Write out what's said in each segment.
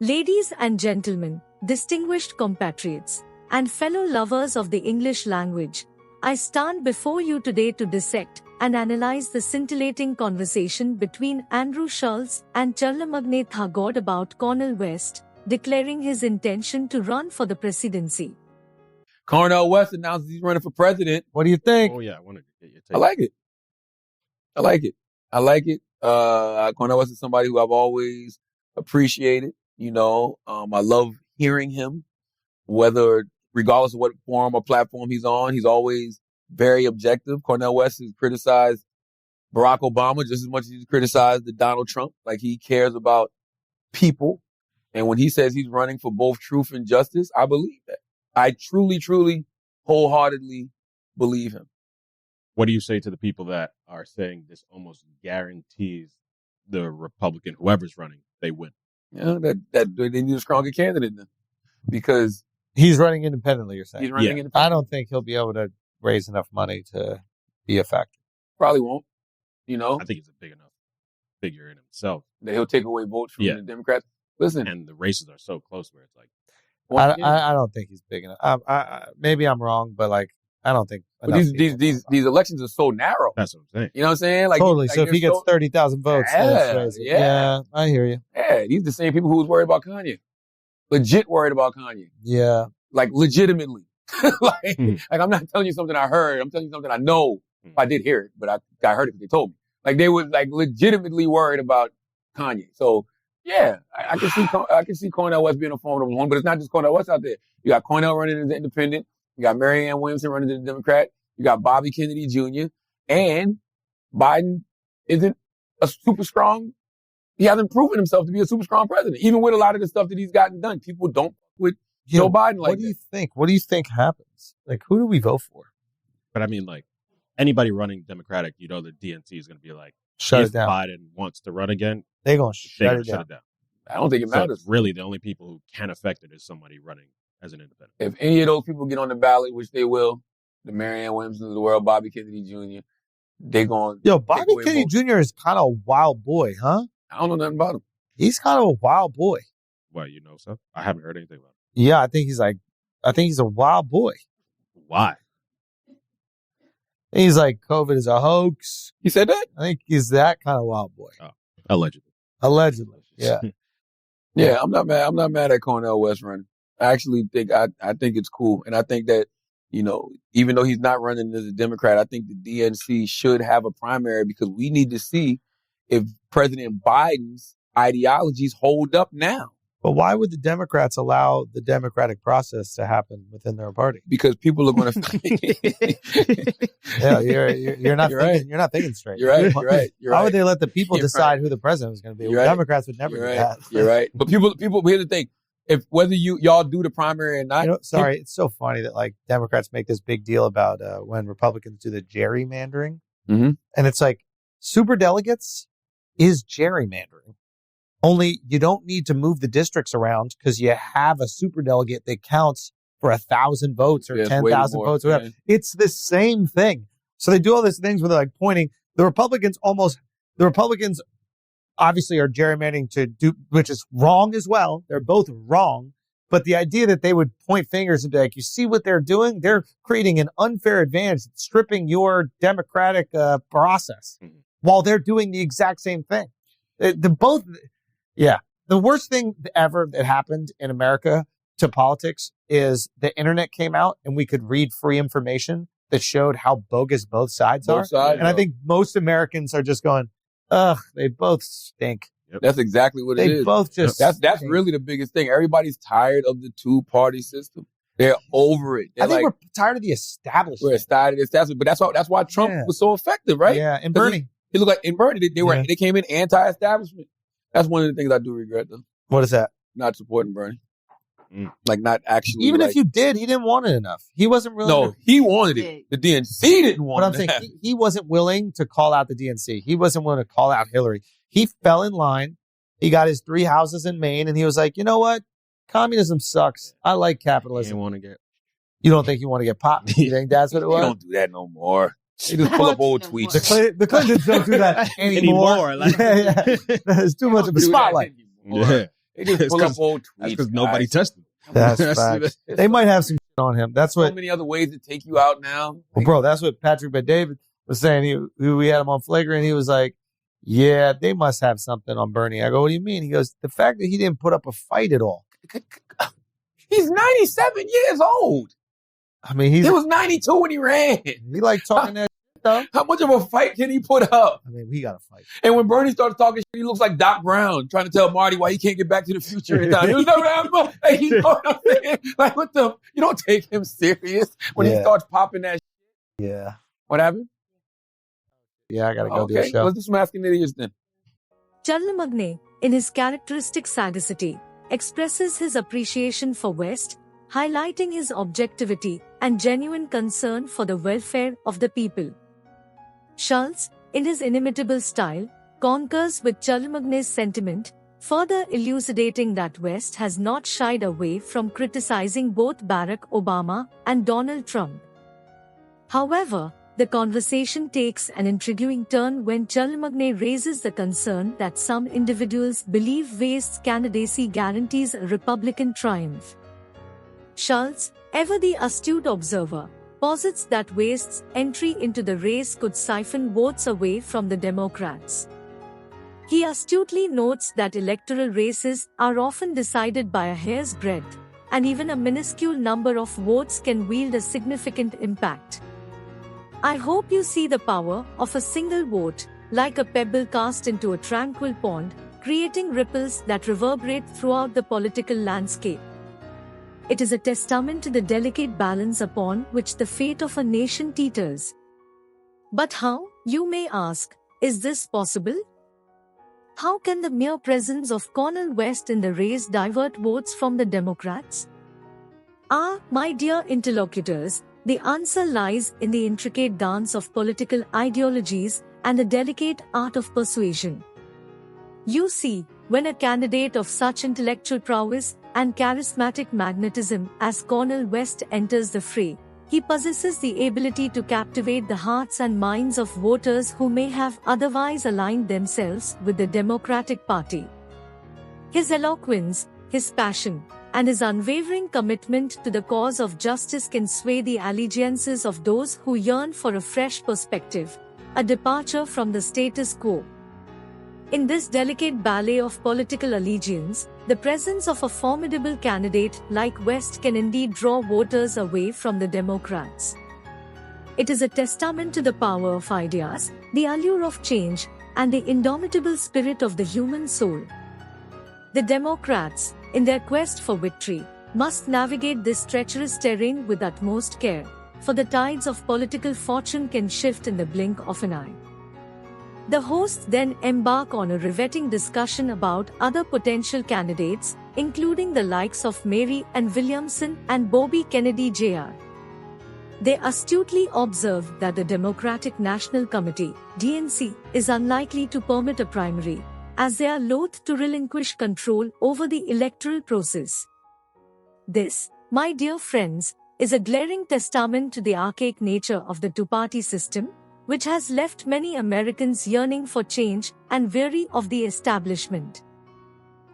Ladies and gentlemen, distinguished compatriots, and fellow lovers of the English language, I stand before you today to dissect and analyze the scintillating conversation between Andrew Schulz and Charlamagne Thagod about Cornell West, declaring his intention to run for the presidency. Cornell West announces he's running for president. What do you think? Oh, yeah. I wanted to get your take. I like it. Cornell West is somebody who I've always appreciated. I love hearing him, regardless of what forum or platform he's on. He's always very objective. Cornell West has criticized Barack Obama just as much as he's criticized Donald Trump. Like, he cares about people. And when he says he's running for both truth and justice, I believe that. I truly, truly, wholeheartedly believe him. What do you say to the people that are saying this almost guarantees the Republican, whoever's running, they win? That they need a stronger candidate then, because he's running independently. You're saying he's running independently. I don't think he'll be able to raise enough money to be a factor. Probably won't. I think he's a big enough figure in himself that he'll take away votes from the Democrats. Listen, and the races are so close where it's like, I don't think he's big enough. Maybe I'm wrong, but I don't think. But these elections are so narrow. That's what I'm saying. You know what I'm saying? Like, totally. So if he gets 30,000 votes, yeah, I hear you. Yeah, these are the same people who was worried about Kanye, legit worried about Kanye. Yeah, like legitimately. like I'm not telling you something I heard. I'm telling you something I know. I did hear it, but I heard it because they told me. Like, they were like legitimately worried about Kanye. So yeah, I can see Cornell West being a formidable one, but it's not just Cornell West out there. You got Cornell running as an independent. You got Marianne Williamson running as a Democrat. You got Bobby Kennedy Jr. And Biden isn't a super strong. He hasn't proven himself to be a super strong president, even with a lot of the stuff that he's gotten done. People don't with Joe Biden like that. What do you think? What do you think happens? Like, who do we vote for? But I mean, like, anybody running Democratic, the DNC is going to be like, shut if it down. Biden wants to run again, they're going to shut it down. I don't think it matters. So really, the only people who can affect it is somebody running as an independent. If any of those people get on the ballot, which they will, the Marianne Williamsons of the world, Bobby Kennedy Jr., they're going. Yo, Bobby Kennedy Jr. is kind of a wild boy, huh? I don't know nothing about him. He's kind of a wild boy. Well, you know so? I haven't heard anything about him. Yeah, I think he's a wild boy. Why? He's like, COVID is a hoax. He said that? I think he's that kind of wild boy. Oh, allegedly. Yeah. Yeah, I'm not mad at Cornell West running. I actually think I think it's cool. And I think that, even though he's not running as a Democrat, I think the DNC should have a primary, because we need to see if President Biden's ideologies hold up now. But why would the Democrats allow the democratic process to happen within their party? Because people are going to. Yeah, you're not thinking. You're not thinking straight. You're right. How would they let the people decide who the president was going to be? Well, Democrats would never do that. You're right. But people. Here's the thing: whether y'all do the primary or not. It's so funny that like Democrats make this big deal about when Republicans do the gerrymandering, and it's like superdelegates is gerrymandering. Only you don't need to move the districts around because you have a superdelegate that counts for 1,000 votes or 10,000 votes or whatever. It's the same thing. So they do all these things where they're like pointing. The Republicans obviously are gerrymandering to do, which is wrong as well. They're both wrong. But the idea that they would point fingers and be like, you see what they're doing? They're creating an unfair advantage, stripping your democratic process while they're doing the exact same thing. Yeah. The worst thing ever that happened in America to politics is the internet came out and we could read free information that showed how bogus both sides are. And I think most Americans are just going, ugh, they both stink. Yep. That's exactly what it is. They both just That's really the biggest thing. Everybody's tired of the two-party system. They're over it. I think we're tired of the establishment. We're tired of the establishment. But that's why Trump was so effective, right? Yeah, and Bernie. He looked like, in Bernie, they came in anti-establishment. That's one of the things I do regret, though. What is that? Not supporting Bernie. Like, not actually. Even if you did, he didn't want it enough. He wasn't really. No, he wanted it. The DNC didn't want it. But I'm saying he wasn't willing to call out the DNC. He wasn't willing to call out Hillary. He fell in line. He got his 3 houses in Maine, and he was like, you know what? Communism sucks. I like capitalism. You don't think you want to get popped? You think that's what it was? You don't do that no more. They just pull up old tweets. The Clintons don't do that anymore. Like, yeah. There's too much of a spotlight. Yeah. They just pull up old tweets. That's because nobody touched them. That's facts. They might have some shit on him. That's what. So many other ways to take you out now. Well, bro, that's what Patrick Bet-David was saying. We had him on Flagrant. He was like, yeah, they must have something on Bernie. I go, what do you mean? He goes, the fact that he didn't put up a fight at all. He's 97 years old. I mean, he was 92 when he ran. He like talking that shit, though. How much of a fight can he put up? I mean, we got to fight. And when Bernie starts talking shit, he looks like Doc Brown trying to tell Marty why he can't get back to the future in time. He was never having like, you know what I'm saying? Like, what the? You don't take him serious when he starts popping that shit. Yeah. What happened? Yeah, I got to go do a show. Let's do some Asking Idiots then. Charlamagne, in his characteristic sagacity, expresses his appreciation for West, highlighting his objectivity and genuine concern for the welfare of the people. Schulz, in his inimitable style, concurs with Charlamagne's sentiment, further elucidating that West has not shied away from criticizing both Barack Obama and Donald Trump. However, the conversation takes an intriguing turn when Charlamagne raises the concern that some individuals believe West's candidacy guarantees a Republican triumph. Schulz, ever the astute observer, posits that West's entry into the race could siphon votes away from the Democrats. He astutely notes that electoral races are often decided by a hair's breadth, and even a minuscule number of votes can wield a significant impact. I hope you see the power of a single vote, like a pebble cast into a tranquil pond, creating ripples that reverberate throughout the political landscape. It is a testament to the delicate balance upon which the fate of a nation teeters. But how, you may ask, is this possible? How can the mere presence of Cornell West in the race divert votes from the Democrats? My dear interlocutors, the answer lies in the intricate dance of political ideologies and the delicate art of persuasion. You see, when a candidate of such intellectual prowess and charismatic magnetism as Cornell West enters the fray, he possesses the ability to captivate the hearts and minds of voters who may have otherwise aligned themselves with the Democratic Party. His eloquence, his passion, and his unwavering commitment to the cause of justice can sway the allegiances of those who yearn for a fresh perspective, a departure from the status quo. In this delicate ballet of political allegiance, the presence of a formidable candidate like West can indeed draw voters away from the Democrats. It is a testament to the power of ideas, the allure of change, and the indomitable spirit of the human soul. The Democrats, in their quest for victory, must navigate this treacherous terrain with utmost care, for the tides of political fortune can shift in the blink of an eye. The hosts then embark on a riveting discussion about other potential candidates, including the likes of Mary Ann Williamson and Bobby Kennedy Jr. They astutely observe that the Democratic National Committee, DNC, is unlikely to permit a primary, as they are loath to relinquish control over the electoral process. This, my dear friends, is a glaring testament to the archaic nature of the two-party system, which has left many Americans yearning for change and weary of the establishment.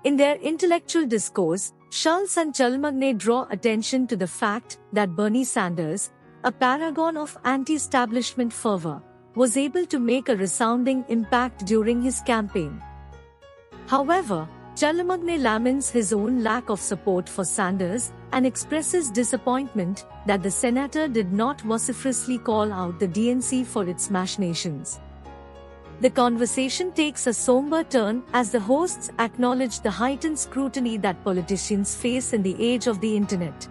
In their intellectual discourse, Schulz and Charlamagne draw attention to the fact that Bernie Sanders, a paragon of anti-establishment fervor, was able to make a resounding impact during his campaign. However, Charlamagne laments his own lack of support for Sanders and expresses disappointment that the senator did not vociferously call out the DNC for its machinations. The conversation takes a somber turn as the hosts acknowledge the heightened scrutiny that politicians face in the age of the internet.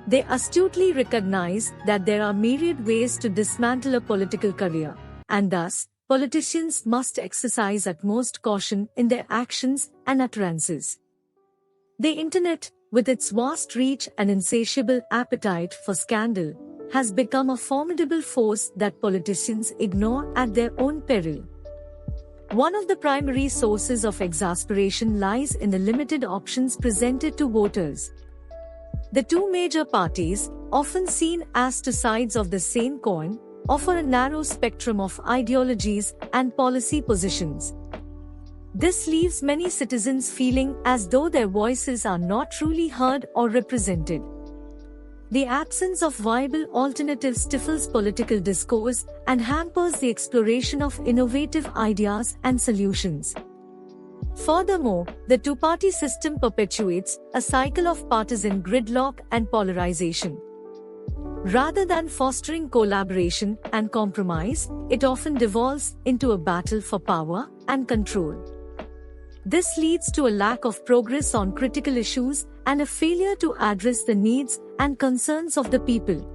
They astutely recognize that there are myriad ways to dismantle a political career, and thus, politicians must exercise utmost caution in their actions and utterances. The internet, with its vast reach and insatiable appetite for scandal, has become a formidable force that politicians ignore at their own peril. One of the primary sources of exasperation lies in the limited options presented to voters. The two major parties, often seen as two sides of the same coin, offer a narrow spectrum of ideologies and policy positions. This leaves many citizens feeling as though their voices are not truly heard or represented. The absence of viable alternatives stifles political discourse and hampers the exploration of innovative ideas and solutions. Furthermore, the two-party system perpetuates a cycle of partisan gridlock and polarization. Rather than fostering collaboration and compromise, it often devolves into a battle for power and control. This leads to a lack of progress on critical issues and a failure to address the needs and concerns of the people.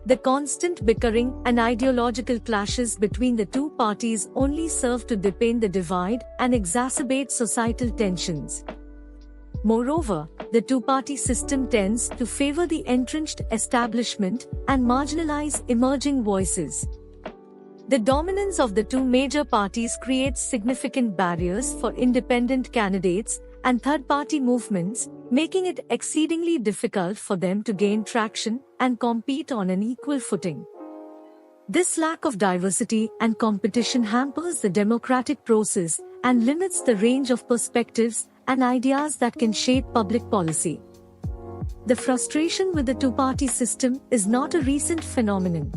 The constant bickering and ideological clashes between the two parties only serve to deepen the divide and exacerbate societal tensions. Moreover, the two-party system tends to favor the entrenched establishment and marginalize emerging voices. The dominance of the two major parties creates significant barriers for independent candidates and third-party movements, making it exceedingly difficult for them to gain traction and compete on an equal footing. This lack of diversity and competition hampers the democratic process and limits the range of perspectives and ideas that can shape public policy. The frustration with the two-party system is not a recent phenomenon.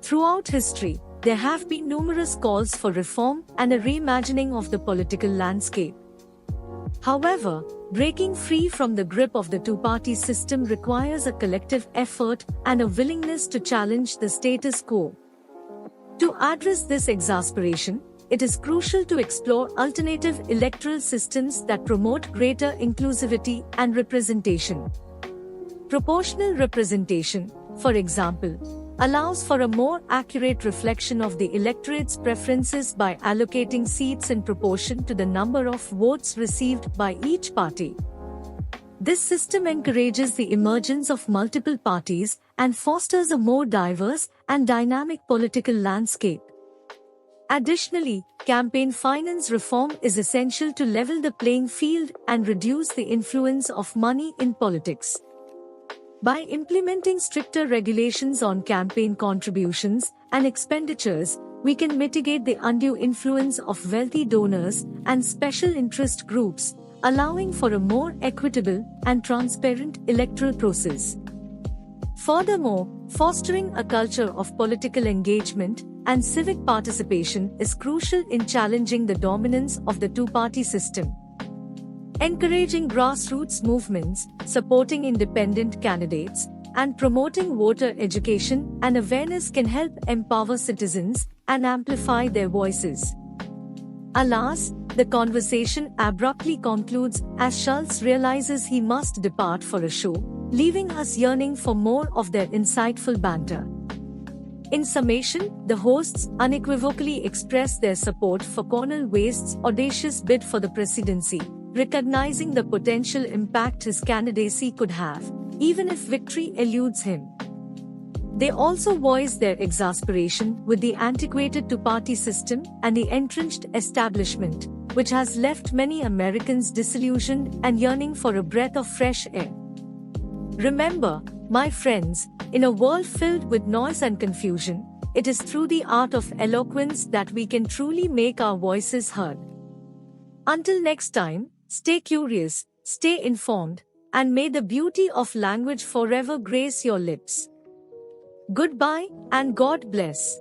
Throughout history, there have been numerous calls for reform and a reimagining of the political landscape. However, breaking free from the grip of the two-party system requires a collective effort and a willingness to challenge the status quo. To address this exasperation, it is crucial to explore alternative electoral systems that promote greater inclusivity and representation. Proportional representation, for example, allows for a more accurate reflection of the electorate's preferences by allocating seats in proportion to the number of votes received by each party. This system encourages the emergence of multiple parties and fosters a more diverse and dynamic political landscape. Additionally, campaign finance reform is essential to level the playing field and reduce the influence of money in politics. By implementing stricter regulations on campaign contributions and expenditures, we can mitigate the undue influence of wealthy donors and special interest groups, allowing for a more equitable and transparent electoral process. Furthermore, fostering a culture of political engagement and civic participation is crucial in challenging the dominance of the two-party system. Encouraging grassroots movements, supporting independent candidates, and promoting voter education and awareness can help empower citizens and amplify their voices. Alas, the conversation abruptly concludes as Schulz realizes he must depart for a show, leaving us yearning for more of their insightful banter. In summation, the hosts unequivocally express their support for Cornell West's audacious bid for the presidency, recognizing the potential impact his candidacy could have, even if victory eludes him. They also voice their exasperation with the antiquated two-party system and the entrenched establishment, which has left many Americans disillusioned and yearning for a breath of fresh air. Remember, my friends, in a world filled with noise and confusion, it is through the art of eloquence that we can truly make our voices heard. Until next time, stay curious, stay informed, and may the beauty of language forever grace your lips. Goodbye, and God bless.